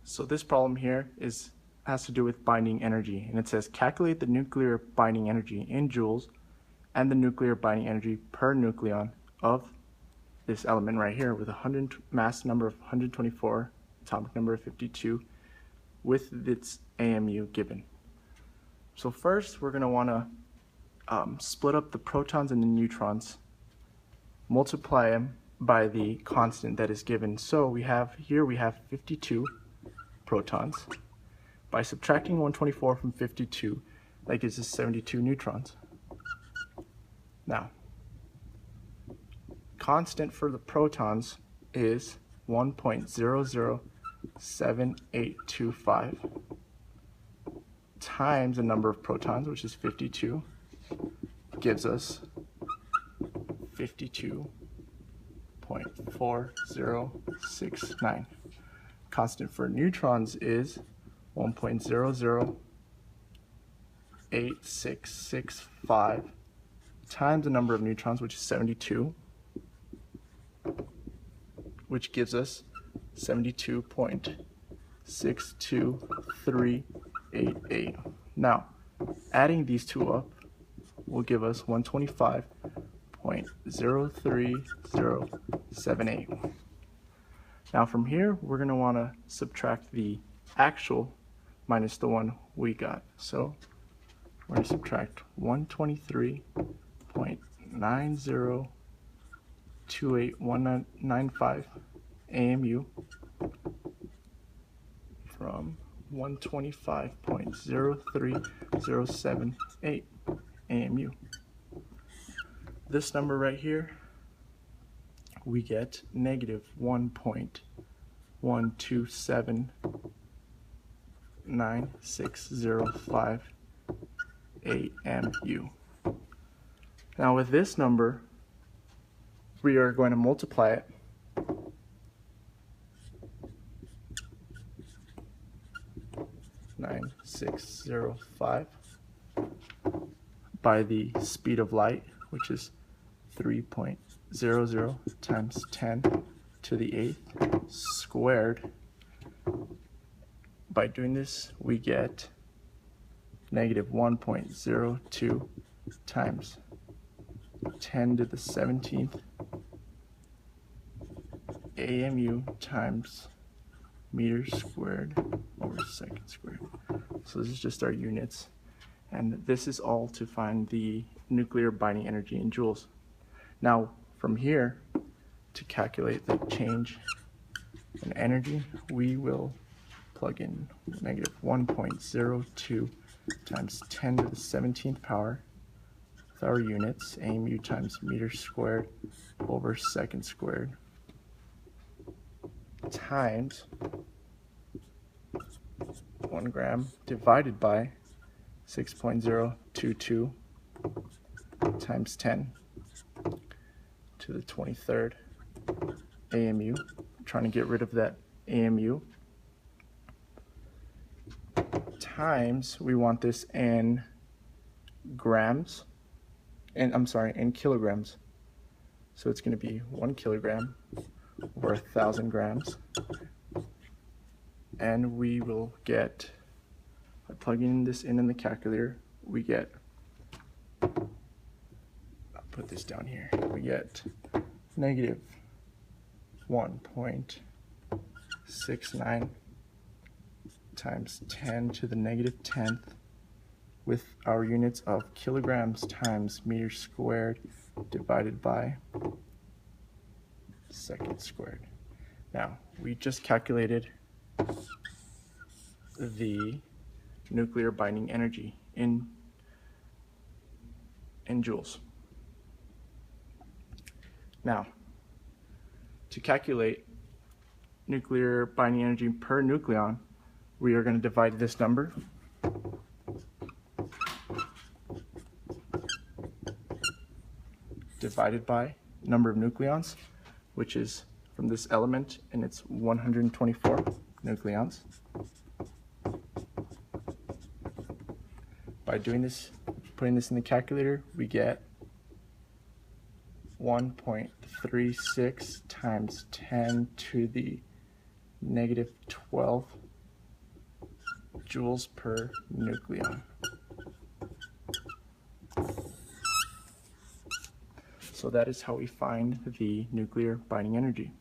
So this problem here has to do with binding energy, and it says calculate the nuclear binding energy in joules and the nuclear binding energy per nucleon of this element right here with a mass number of 124, atomic number of 52, with its AMU given. So first we're going to want to split up the protons and the neutrons, multiply them by the constant that is given. So we have 52 protons. By subtracting 124 from 52, that gives us 72 neutrons. Now, constant for the protons is 1.007825 times the number of protons, which is 52, gives us 52.4069. Constant for neutrons is 1.008665 times the number of neutrons, which is 72, which gives us 72.62388. Now, adding these two up will give us 125.03078. Now from here, we're going to want to subtract the actual minus the one we got. So we're going to subtract 123.90281995 AMU from 125.03078 AMU. This number right here, we get negative 1.127965 AMU. Now with this number, we are going to multiply it by the speed of light, which is 3.00 times 10 to the 8th squared. By doing this, we get negative 1.02 times 10 to the 17th AMU times meters squared over second squared. So this is just our units, and this is all to find the nuclear binding energy in joules. Now from here, to calculate the change in energy, we will plug in negative 1.02 times 10 to the 17th power with our units, AMU times meters squared over second squared, times 1 gram divided by 6.022 times 10 to the 23rd AMU. I'm trying to get rid of that AMU, times, we want this in grams, and in kilograms. So it's going to be 1 kilogram or 1,000 grams. And we will get, by plugging this in the calculator, we get, I'll put this down here, we get negative 1.69 times 10 to the negative 10th with our units of kilograms times meters squared divided by second squared. Now, we just calculated the nuclear binding energy in joules. Now, to calculate nuclear binding energy per nucleon, we are going to divide this number divided by number of nucleons, which is from this element, and it's 124 nucleons. By doing this, putting this in the calculator, we get 1.36 times 10 to the negative 12 joules per nucleon. So that is how we find the nuclear binding energy.